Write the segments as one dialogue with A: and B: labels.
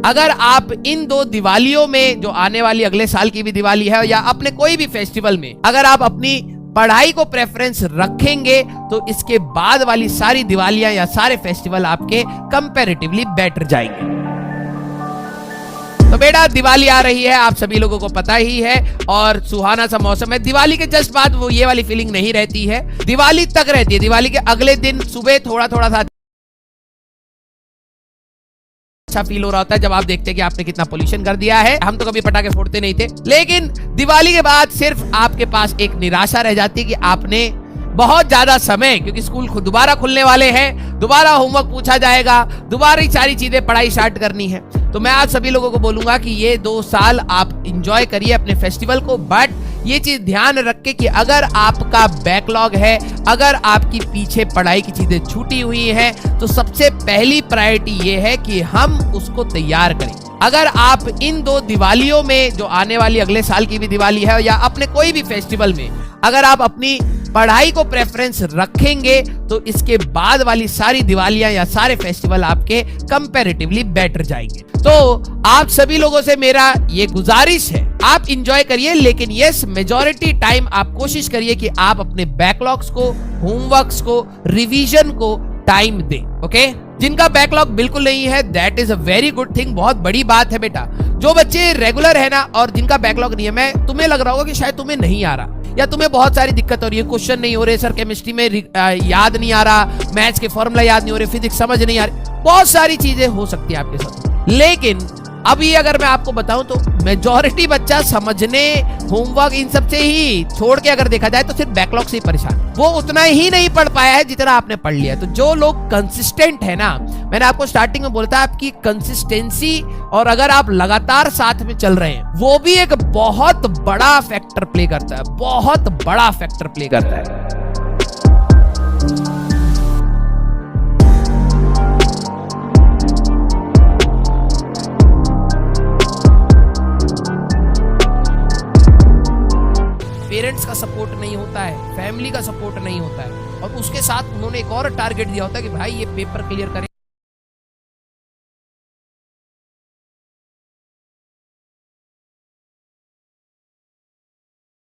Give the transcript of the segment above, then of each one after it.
A: अगर आप इन दो दिवालियों में, जो आने वाली अगले साल की भी दिवाली है या अपने कोई भी फेस्टिवल में, अगर आप अपनी पढ़ाई को प्रेफरेंस रखेंगे तो इसके बाद वाली सारी दिवालियां या सारे फेस्टिवल आपके कंपैरेटिवली बेटर जाएंगे। तो बेटा दिवाली आ रही है, आप सभी लोगों को पता ही है, और सुहाना सा मौसम है। दिवाली के जस्ट बाद वो ये वाली फीलिंग नहीं रहती है, दिवाली तक रहती है। दिवाली के अगले दिन सुबह थोड़ा थोड़ा सा अच्छा फील हो रहा होता है जब आप देखते हैं कि आपने कितना पोल्यूशन कर दिया है। हम तो कभी पटाखे फोड़ते नहीं थे, लेकिन दिवाली के बाद सिर्फ आपके पास एक निराशा रह जाती है कि आपने बहुत ज्यादा समय, क्योंकि स्कूल दोबारा खुलने वाले हैं, दोबारा होमवर्क पूछा जाएगा, दोबारा ही सारी चीजें पढ़ाई स्टार्ट करनी है। तो मैं आज सभी लोगों को बोलूंगा कि ये 2 साल आप एंजॉय करिए अपने फेस्टिवल को, बट ये चीज ध्यान रख के कि अगर आपका बैकलॉग है, अगर आपकी पीछे पढ़ाई की चीजें छूटी हुई हैं, तो सबसे पहली प्रायोरिटी ये है कि हम उसको तैयार करें। अगर आप इन 2 दिवालियों में, जो आने वाली अगले साल की भी दिवाली है या अपने कोई भी फेस्टिवल में, अगर आप अपनी पढ़ाई को प्रेफरेंस रखेंगे तो इसके बाद वाली सारी दिवालियां या सारे फेस्टिवल आपके कंपैरेटिवली बेटर जाएंगे। तो आप सभी लोगों से मेरा ये गुजारिश है, आप इंजॉय करिए, लेकिन यस मेजॉरिटी टाइम आप कोशिश करिए कि आप अपने बैकलॉग्स को, होमवर्क्स को, रिवीजन को टाइम दें। ओके, जिनका बैकलॉग बिल्कुल नहीं है, that is a very good thing, बहुत बड़ी बात है बेटा। जो बच्चे रेगुलर है ना और जिनका बैकलॉग नहीं है, मैं तुम्हें लग रहा होगा कि शायद तुम्हें नहीं आ रहा या तुम्हें बहुत सारी दिक्कत हो रही है, क्वेश्चन नहीं हो रहे, सर केमिस्ट्री में याद नहीं आ रहा, मैथ्स के फॉर्मूला याद नहीं हो रहे, फिजिक्स समझ नहीं आ रही, बहुत सारी चीजें हो सकती है आपके साथ। लेकिन अभी अगर मैं आपको बताऊं तो मेजॉरिटी बच्चा समझने, होमवर्क, इन सब से ही छोड़ के अगर देखा जाए तो सिर्फ बैकलॉग से ही परेशान, वो उतना ही नहीं पढ़ पाया है जितना आपने पढ़ लिया। तो जो लोग कंसिस्टेंट है ना, मैंने आपको स्टार्टिंग में बोला था, आपकी कंसिस्टेंसी और अगर आप लगातार साथ में चल रहे हैं, वो भी एक बहुत बड़ा फैक्टर प्ले करता है, बहुत बड़ा फैक्टर प्ले करता है। पेरेंट्स का सपोर्ट नहीं होता है, फैमिली का सपोर्ट नहीं होता है, और उसके साथ उन्होंने एक और टारगेट दिया होता है कि भाई ये पेपर क्लियर करें।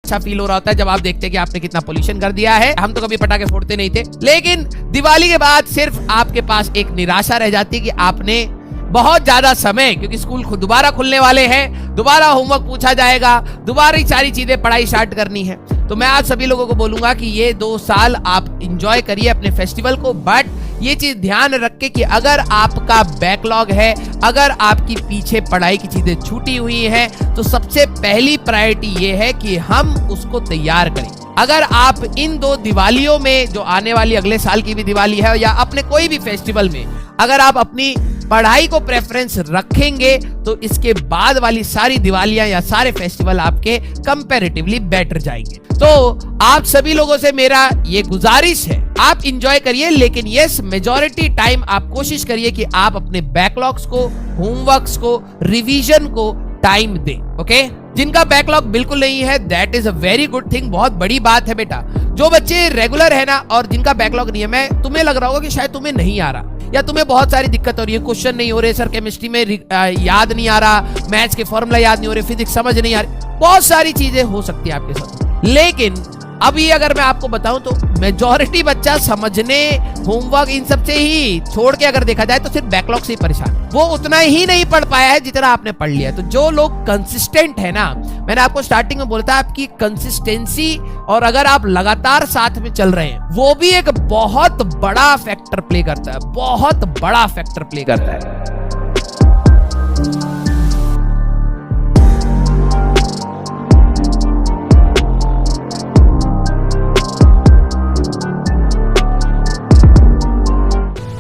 A: अच्छा फील हो रहा होता है जब आप देखते हैं कि आपने कितना पोल्यूशन कर दिया है। हम तो कभी पटाखे फोड़ते नहीं थे, लेकिन दिवाली के बाद सिर्फ आपके पास एक निराशा रह जाती है कि आपने बहुत ज्यादा समय, क्योंकि स्कूल दोबारा खुलने वाले हैं, दोबारा होमवर्क पूछा जाएगा, दोबारा ही सारी चीजें पढ़ाई स्टार्ट करनी है। तो मैं आज सभी लोगों को बोलूंगा कि ये 2 साल आप एंजॉय करिए अपने फेस्टिवल को, बट ये चीज ध्यान रख के कि अगर आपका बैकलॉग है, अगर आपकी पीछे पढ़ाई की चीजें छूटी हुई हैं, तो सबसे पहली प्रायोरिटी ये है कि हम उसको तैयार करें। अगर आप इन 2 दिवालियों में, जो आने वाली अगले साल की भी दिवाली है या अपने कोई भी फेस्टिवल में, अगर आप अपनी पढ़ाई को प्रेफरेंस रखेंगे तो इसके बाद वाली सारी दिवालियां या सारे फेस्टिवल आपके कंपैरेटिवली बेटर जाएंगे। तो आप सभी लोगों से मेरा ये गुजारिश है, आप इंजॉय करिए, लेकिन यस मेजॉरिटी टाइम आप कोशिश करिए कि आप अपने बैकलॉग्स को, होमवर्क्स को, रिवीजन को टाइम दें। ओके, जिनका बैकलॉग बिल्कुल नहीं है, that is a very good thing, बहुत बड़ी बात है बेटा। जो बच्चे रेगुलर है ना और जिनका बैकलॉग नहीं है, मैं तुम्हें लग रहा होगा कि शायद तुम्हें नहीं आ रहा या तुम्हें बहुत सारी दिक्कत हो रही है, क्वेश्चन नहीं हो रहे, सर केमिस्ट्री में याद नहीं आ रहा, मैथ्स के फॉर्मूला याद नहीं हो रहे, फिजिक्स समझ नहीं आ रही, बहुत सारी चीजें हो सकती है आपके साथ। लेकिन अभी अगर मैं आपको बताऊं तो मेजॉरिटी बच्चा समझने, होमवर्क, इन सब से ही छोड़ के अगर देखा जाए तो सिर्फ बैकलॉग से ही परेशान, वो उतना ही नहीं पढ़ पाया है जितना आपने पढ़ लिया। तो जो लोग कंसिस्टेंट है ना, मैंने आपको स्टार्टिंग में बोला था, आपकी कंसिस्टेंसी और अगर आप लगातार साथ में चल रहे हैं, वो भी एक बहुत बड़ा फैक्टर प्ले करता है, बहुत बड़ा फैक्टर प्ले करता है।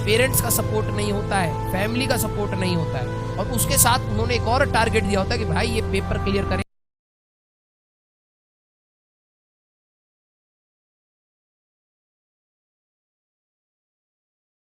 A: पेरेंट्स का सपोर्ट नहीं होता है, फैमिली का सपोर्ट नहीं होता है, और उसके साथ उन्होंने एक और टारगेट दिया होता है कि भाई ये पेपर क्लियर करें।